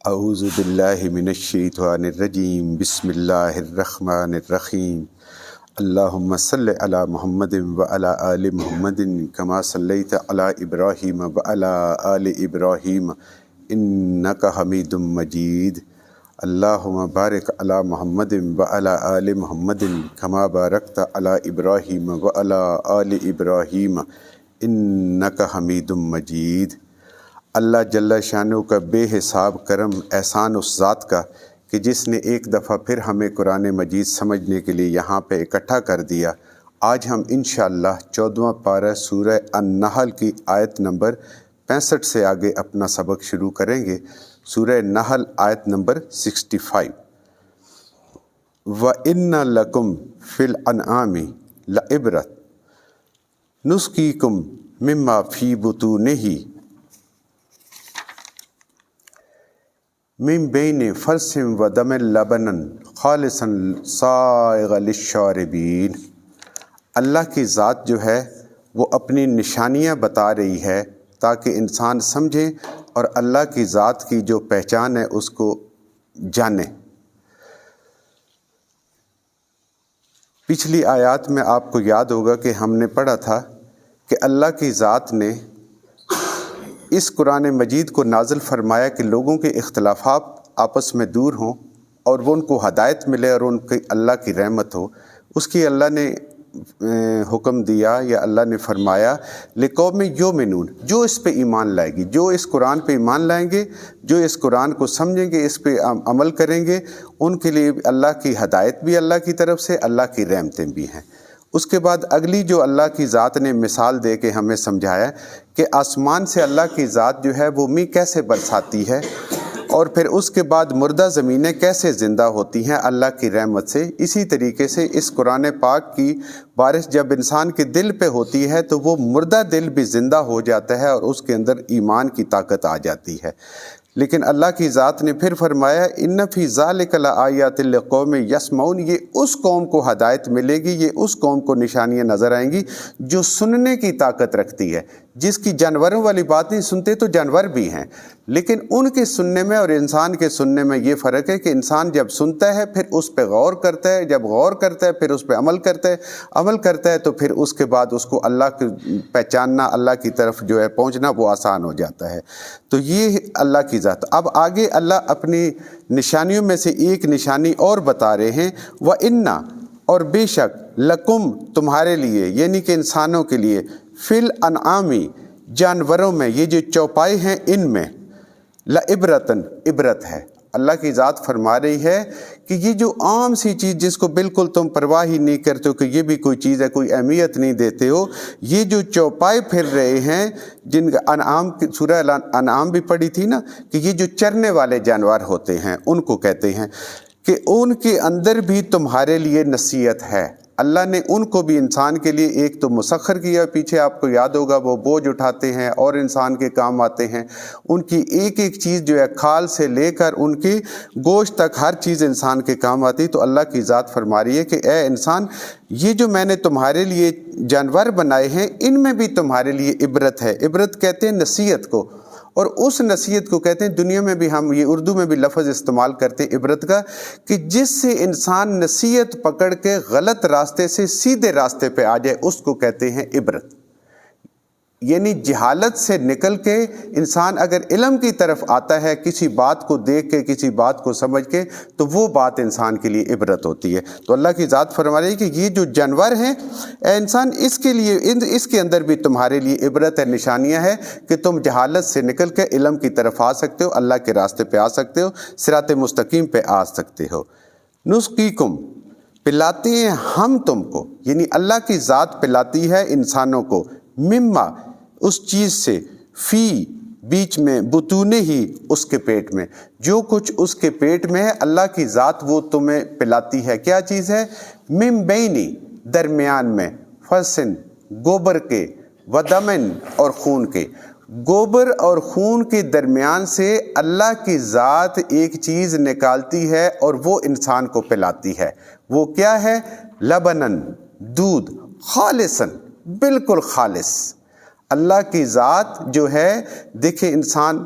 اعوذ باللہ من الشیطان الرجیم بسم اللہ الرحمن الرحیم اللہم صلی علی محمد وعلی آل محمد کما صلیت علی ابراہیم وعلی آل ابراہیم انک حمید مجید اللہم بارک علی محمد وعلی آل محمد کما بارکت علی ابراہیم وعلی آل ابراہیم انک حمید مجید۔ اللہ جل شانہ کا بے حساب کرم احسان اس ذات کا کہ جس نے ایک دفعہ پھر ہمیں قرآن مجید سمجھنے کے لیے یہاں پہ اکٹھا کر دیا۔ آج ہم انشاءاللہ 14واں پارہ سورہ النحل کی آیت نمبر 65 سے آگے اپنا سبق شروع کریں گے۔ سورہ نحل آیت نمبر 65۔ وَإِنَّ لَكُمْ فِي الْأَنْعَامِ لَعِبْرَةً نُسْقِيكُم مِّمَّا فِي بُطُونِهِ من بین فرث و دم لبنا خالصا سائغا للشاربین۔ اللہ کی ذات جو ہے وہ اپنی نشانیاں بتا رہی ہے تاکہ انسان سمجھے اور اللہ کی ذات کی جو پہچان ہے اس کو جانے۔ پچھلی آیات میں آپ کو یاد ہوگا کہ ہم نے پڑھا تھا کہ اللہ کی ذات نے اس قرآن مجید کو نازل فرمایا کہ لوگوں کے اختلافات آپس میں دور ہوں اور وہ ان کو ہدایت ملے اور ان کی اللہ کی رحمت ہو۔ اس کی اللہ نے حکم دیا یا اللہ نے فرمایا لِقَوْمٍ یُؤْمِنُونَ، جو اس پہ ایمان لائے گی، جو اس قرآن پہ ایمان لائیں گے، جو اس قرآن کو سمجھیں گے، اس پہ عمل کریں گے، ان کے لیے اللہ کی ہدایت بھی اللہ کی طرف سے، اللہ کی رحمتیں بھی ہیں۔ اس کے بعد اگلی جو اللہ کی ذات نے مثال دے کے ہمیں سمجھایا کہ آسمان سے اللہ کی ذات جو ہے وہ می کیسے برساتی ہے، اور پھر اس کے بعد مردہ زمینیں کیسے زندہ ہوتی ہیں اللہ کی رحمت سے۔ اسی طریقے سے اس قرآن پاک کی بارش جب انسان کے دل پہ ہوتی ہے تو وہ مردہ دل بھی زندہ ہو جاتا ہے اور اس کے اندر ایمان کی طاقت آ جاتی ہے۔ لیکن اللہ کی ذات نے پھر فرمایا ان فی ذلک لآیات لقوم یسمعون، یہ اس قوم کو ہدایت ملے گی، یہ اس قوم کو نشانیاں نظر آئیں گی جو سننے کی طاقت رکھتی ہے، جس کی جانوروں والی بات نہیں سنتے تو جانور بھی ہیں، لیکن ان کے سننے میں اور انسان کے سننے میں یہ فرق ہے کہ انسان جب سنتا ہے پھر اس پہ غور کرتا ہے، جب غور کرتا ہے پھر اس پہ عمل کرتا ہے، عمل کرتا ہے تو پھر اس کے بعد اس کو اللہ کی پہچاننا، اللہ کی طرف جو ہے پہنچنا وہ آسان ہو جاتا ہے۔ تو یہ اللہ کی ذات۔ اب آگے اللہ اپنی نشانیوں میں سے ایک نشانی اور بتا رہے ہیں، وَإِنَّ، اور بے شک، لَكُمْ، تمہارے لیے، یعنی کہ انسانوں کے لیے، فِي الْأَنْعَامِ، جانوروں میں، یہ جو چوپائے ہیں ان میں، لَعِبْرَةً، عبرت ہے۔ اللہ کی ذات فرما رہی ہے کہ یہ جو عام سی چیز جس کو بالکل تم پرواہ ہی نہیں کرتے ہو کہ یہ بھی کوئی چیز ہے، کوئی اہمیت نہیں دیتے ہو، یہ جو چوپائے پھر رہے ہیں، جن کا انعام، سورہ انعام بھی پڑھی تھی نا، کہ یہ جو چرنے والے جانور ہوتے ہیں ان کو کہتے ہیں کہ ان کے اندر بھی تمہارے لیے نصیحت ہے۔ اللہ نے ان کو بھی انسان کے لیے ایک تو مسخر کیا، پیچھے آپ کو یاد ہوگا وہ بوجھ اٹھاتے ہیں اور انسان کے کام آتے ہیں، ان کی ایک ایک چیز جو ہے کھال سے لے کر ان کی گوشت تک ہر چیز انسان کے کام آتی۔ تو اللہ کی ذات فرما رہی ہے کہ اے انسان، یہ جو میں نے تمہارے لیے جانور بنائے ہیں ان میں بھی تمہارے لیے عبرت ہے۔ عبرت کہتے ہیں نصیحت کو، اور اس نصیحت کو کہتے ہیں، دنیا میں بھی ہم یہ اردو میں بھی لفظ استعمال کرتے ہیں عبرت کا، کہ جس سے انسان نصیحت پکڑ کے غلط راستے سے سیدھے راستے پہ آ جائے، اس کو کہتے ہیں عبرت۔ یعنی جہالت سے نکل کے انسان اگر علم کی طرف آتا ہے، کسی بات کو دیکھ کے، کسی بات کو سمجھ کے، تو وہ بات انسان کے لیے عبرت ہوتی ہے۔ تو اللہ کی ذات فرما رہی ہے کہ یہ جو جانور ہیں اے انسان، اس کے لیے، اس کے اندر بھی تمہارے لیے عبرت ہے، نشانیاں ہے کہ تم جہالت سے نکل کے علم کی طرف آ سکتے ہو، اللہ کے راستے پہ آ سکتے ہو، صراط مستقیم پہ آ سکتے ہو۔ نسقیکم، پلاتے ہیں ہم تم کو، یعنی اللہ کی ذات پلاتی ہے انسانوں کو، مما، اس چیز سے، فی، بیچ میں، بطونے ہی، اس کے پیٹ میں، جو کچھ اس کے پیٹ میں ہے اللہ کی ذات وہ تمہیں پلاتی ہے۔ کیا چیز ہے؟ من بینی، درمیان میں، فرسن، گوبر کے، ودمن، اور خون کے۔ گوبر اور خون کے درمیان سے اللہ کی ذات ایک چیز نکالتی ہے اور وہ انسان کو پلاتی ہے۔ وہ کیا ہے؟ لبنن، دودھ، خالصاً، بالکل خالص۔ اللہ کی ذات جو ہے، دیکھیں انسان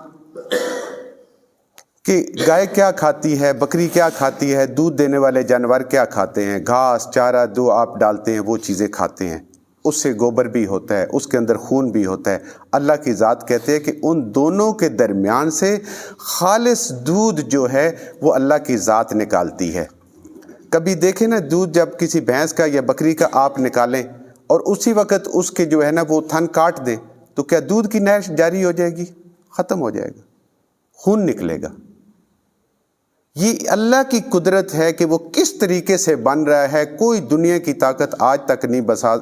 کہ گائے کیا کھاتی ہے، بکری کیا کھاتی ہے، دودھ دینے والے جانور کیا کھاتے ہیں، گھاس چارہ جو آپ ڈالتے ہیں وہ چیزیں کھاتے ہیں، اس سے گوبر بھی ہوتا ہے، اس کے اندر خون بھی ہوتا ہے۔ اللہ کی ذات کہتے ہیں کہ ان دونوں کے درمیان سے خالص دودھ جو ہے وہ اللہ کی ذات نکالتی ہے۔ کبھی دیکھیں نا، دودھ جب کسی بھینس کا یا بکری کا آپ نکالیں اور اسی وقت اس کے جو ہے نا وہ تھن کاٹ دیں، تو کیا دودھ کی نہر جاری ہو جائے گی؟ ختم ہو جائے گا، خون نکلے گا۔ یہ اللہ کی قدرت ہے کہ وہ کس طریقے سے بن رہا ہے، کوئی دنیا کی طاقت آج تک نہیں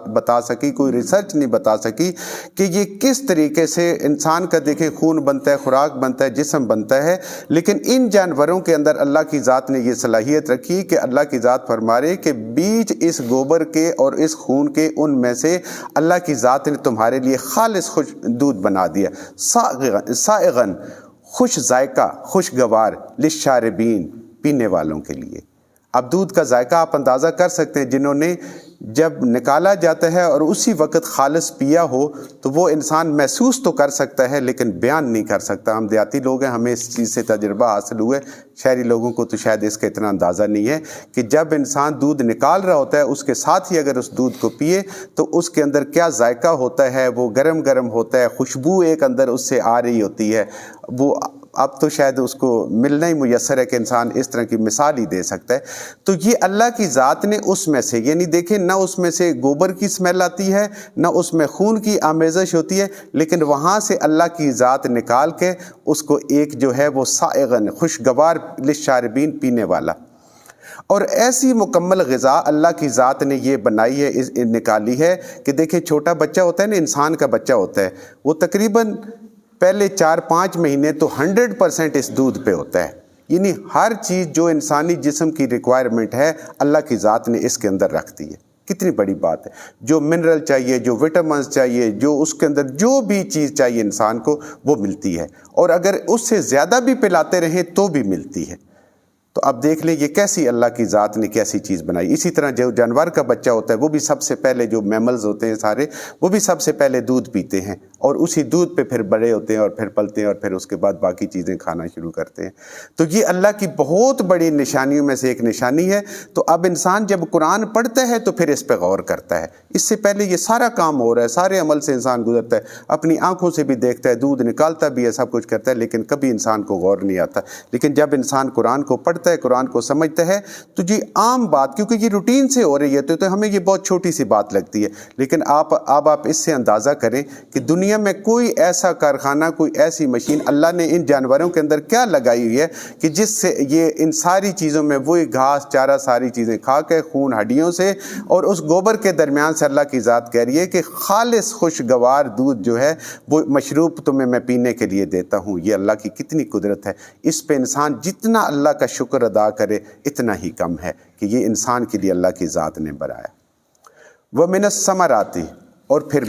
بتا سکی، کوئی ریسرچ نہیں بتا سکی کہ یہ کس طریقے سے انسان کا دیکھیں خون بنتا ہے، خوراک بنتا ہے، جسم بنتا ہے، لیکن ان جانوروں کے اندر اللہ کی ذات نے یہ صلاحیت رکھی کہ اللہ کی ذات فرما رہے کہ بیچ اس گوبر کے اور اس خون کے ان میں سے اللہ کی ذات نے تمہارے لیے خالص خوش دودھ بنا دیا، سائغن، خوش ذائقہ، خوشگوار، للشاربین، پینے والوں کے لیے۔ اب دودھ کا ذائقہ آپ اندازہ کر سکتے ہیں، جنہوں نے جب نکالا جاتا ہے اور اسی وقت خالص پیا ہو تو وہ انسان محسوس تو کر سکتا ہے لیکن بیان نہیں کر سکتا۔ ہم دیہاتی لوگ ہیں، ہمیں اس چیز سے تجربہ حاصل ہوا ہے، شہری لوگوں کو تو شاید اس کا اتنا اندازہ نہیں ہے کہ جب انسان دودھ نکال رہا ہوتا ہے اس کے ساتھ ہی اگر اس دودھ کو پیے تو اس کے اندر کیا ذائقہ ہوتا ہے، وہ گرم گرم ہوتا ہے، خوشبو ایک اندر اس سے آ رہی ہوتی ہے۔ وہ اب تو شاید اس کو ملنا ہی میسر ہے کہ انسان اس طرح کی مثال ہی دے سکتا ہے۔ تو یہ اللہ کی ذات نے اس میں سے، یعنی دیکھیں نہ اس میں سے گوبر کی اسمیل آتی ہے، نہ اس میں خون کی آمیزش ہوتی ہے، لیکن وہاں سے اللہ کی ذات نکال کے اس کو ایک جو ہے وہ سائغن، خوشگوار، للشاربین، پینے والا۔ اور ایسی مکمل غذا اللہ کی ذات نے یہ بنائی ہے، نکالی ہے کہ دیکھیں چھوٹا بچہ ہوتا ہے نا، انسان کا بچہ ہوتا ہے، وہ تقریباً پہلے 4-5 مہینے تو 100% اس دودھ پہ ہوتا ہے، یعنی ہر چیز جو انسانی جسم کی ریکوائرمنٹ ہے اللہ کی ذات نے اس کے اندر رکھ دی ہے۔ کتنی بڑی بات ہے، جو منرل چاہیے، جو وٹامنز چاہیے، جو اس کے اندر جو بھی چیز چاہیے انسان کو وہ ملتی ہے، اور اگر اس سے زیادہ بھی پلاتے رہیں تو بھی ملتی ہے۔ تو اب دیکھ لیں یہ کیسی اللہ کی ذات نے کیسی چیز بنائی۔ اسی طرح جو جانور کا بچہ ہوتا ہے وہ بھی سب سے پہلے، جو میملز ہوتے ہیں سارے، وہ بھی سب سے پہلے دودھ پیتے ہیں اور اسی دودھ پہ پھر بڑے ہوتے ہیں اور پھر پلتے ہیں اور پھر اس کے بعد باقی چیزیں کھانا شروع کرتے ہیں۔ تو یہ اللہ کی بہت بڑی نشانیوں میں سے ایک نشانی ہے۔ تو اب انسان جب قرآن پڑھتا ہے تو پھر اس پہ غور کرتا ہے۔ اس سے پہلے یہ سارا کام ہو رہا ہے، سارے عمل سے انسان گزرتا ہے، اپنی آنکھوں سے بھی دیکھتا ہے، دودھ نکالتا بھی ہے، سب کچھ کرتا ہے، لیکن کبھی انسان کو غور نہیں آتا۔ لیکن جب انسان قرآن کو پڑھتا ہے، قرآن کو سمجھتا ہے، تو یہ عام بات، کیونکہ یہ روٹین سے ہو رہی ہے تو ہمیں یہ بہت چھوٹی سی بات لگتی ہے، لیکن آپ اس سے اندازہ کریں کہ دنیا میں کوئی ایسا کارخانہ، کوئی ایسی مشین اللہ نے ان جانوروں کے اندر کیا لگائی ہوئی ہے کہ جس سے یہ ان ساری چیزوں میں وہی گھاس چارہ ساری چیزیں کھا کے خون ہڈیوں سے اور اس گوبر کے درمیان سے اللہ کی ذات کہہ رہی ہے کہ خالص خوشگوار دودھ جو ہے وہ مشروب تمہیں میں پینے کے لیے دیتا ہوں۔ یہ اللہ کی کتنی قدرت ہے، اس پہ انسان جتنا اللہ کا شکر ادا کرے اتنا ہی کم ہے کہ یہ انسان کے لیے اللہ کی ذات نے بنایا۔ وَمِنَ الثَّمَرَاتِ، اور پھر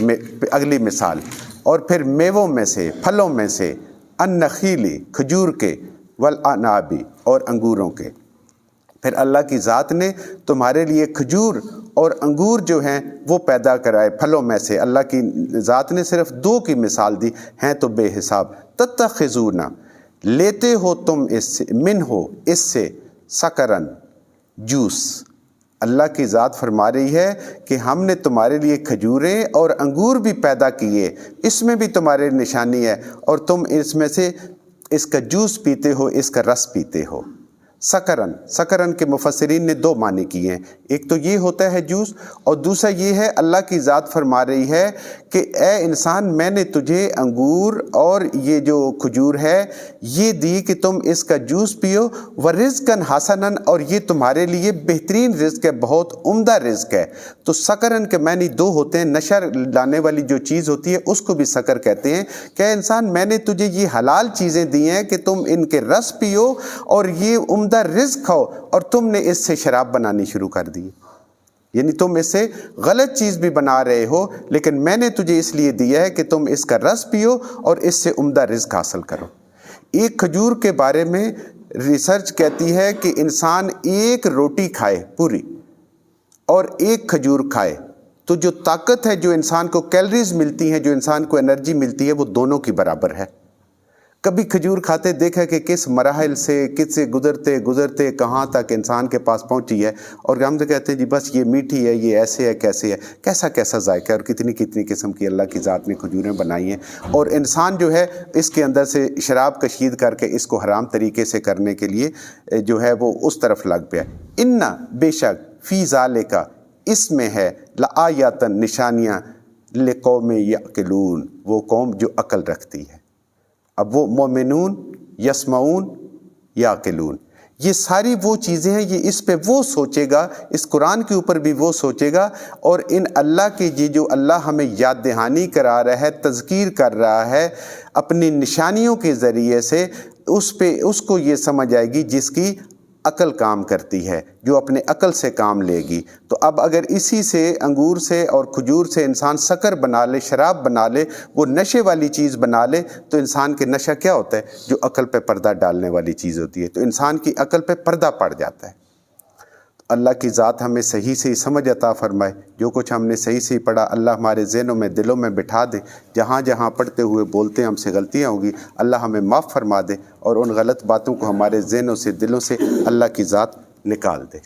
اگلی مثال، اور پھر میووں میں سے، پھلوں میں سے، النخیل، کھجور کے، والعناب، اور انگوروں کے۔ پھر اللہ کی ذات نے تمہارے لیے کھجور اور انگور جو ہیں وہ پیدا کرائے پھلوں میں سے۔ اللہ کی ذات نے صرف 2 کی مثال دی، ہیں تو بے حساب۔ تتخذون، لیتے ہو تم اس سے، من ہو اس سے، سکرن، جوس۔ اللہ کی ذات فرما رہی ہے کہ ہم نے تمہارے لیے کھجوریں اور انگور بھی پیدا کیے، اس میں بھی تمہارے نشانی ہے، اور تم اس میں سے اس کا جوس پیتے ہو، اس کا رس پیتے ہو۔ سکرن کے مفسرین نے 2 معنی کیے ہیں، ایک تو یہ ہوتا ہے جوس، اور دوسرا یہ ہے اللہ کی ذات فرما رہی ہے کہ اے انسان، میں نے تجھے انگور اور یہ جو کھجور ہے یہ دی کہ تم اس کا جوس پیو، ورزقن حسنن، اور یہ تمہارے لیے بہترین رزق ہے، بہت عمدہ رزق ہے۔ تو سکرن کے معنی 2 ہوتے ہیں، نشر لانے والی جو چیز ہوتی ہے اس کو بھی سکر کہتے ہیں، کہ اے انسان، میں نے تجھے یہ حلال چیزیں دی ہیں کہ تم ان کے رس پیو اور یہ عمدہ رزق کھاؤ، اور تم نے اس سے شراب بنانی شروع کر دی، یعنی تم اس سے غلط چیز بھی بنا رہے ہو، لیکن میں نے تجھے اس لیے دیا ہے کہ تم اس کا رس پیو اور اس سے عمدہ رزق حاصل کرو۔ ایک کھجور کے بارے میں ریسرچ کہتی ہے کہ انسان ایک روٹی کھائے پوری اور ایک کھجور کھائے تو جو طاقت ہے، جو انسان کو کیلریز ملتی ہیں، جو انسان کو انرجی ملتی ہے، وہ دونوں کی برابر ہے۔ کبھی کھجور کھاتے دیکھا کہ کس مراحل سے کس سے گزرتے گزرتے کہاں تک انسان کے پاس پہنچی ہے، اور ہم تو کہتے ہیں جی بس یہ میٹھی ہے، یہ ایسے ہے، کیسے ہے، کیسا کیسا ذائقہ ہے، اور کتنی کتنی قسم کی اللہ کی ذات نے کھجوریں بنائی ہیں، اور انسان جو ہے اس کے اندر سے شراب کشید کر کے اس کو حرام طریقے سے کرنے کے لیے جو ہے وہ اس طرف لگ پیا۔ اِنَّ بے شک فی ذالک اس میں ہے لآیاتن نشانیاں لقوم یعقلون وہ قوم جو عقل رکھتی ہے۔ اب وہ مومنون، یسمعون، یعقلون، یہ ساری وہ چیزیں ہیں، یہ اس پہ وہ سوچے گا، اس قرآن کے اوپر بھی وہ سوچے گا، اور ان اللہ کی جو اللہ ہمیں یاد دہانی کرا رہا ہے، تذکیر کر رہا ہے اپنی نشانیوں کے ذریعے سے، اس کو یہ سمجھ آئے گی جس کی عقل کام کرتی ہے، جو اپنے عقل سے کام لے گی۔ تو اب اگر اسی سے انگور سے اور کھجور سے انسان سکر بنا لے، شراب بنا لے، وہ نشے والی چیز بنا لے، تو انسان کے نشہ کیا ہوتا ہے؟ جو عقل پہ پردہ ڈالنے والی چیز ہوتی ہے، تو انسان کی عقل پہ پردہ پڑ جاتا ہے۔ اللہ کی ذات ہمیں صحیح سے سمجھ عطا فرمائے، جو کچھ ہم نے صحیح سے پڑھا اللہ ہمارے ذہنوں میں دلوں میں بٹھا دے، جہاں جہاں پڑھتے ہوئے بولتے ہم سے غلطیاں ہوں گی اللہ ہمیں معاف فرما دے، اور ان غلط باتوں کو ہمارے ذہنوں سے دلوں سے اللہ کی ذات نکال دے۔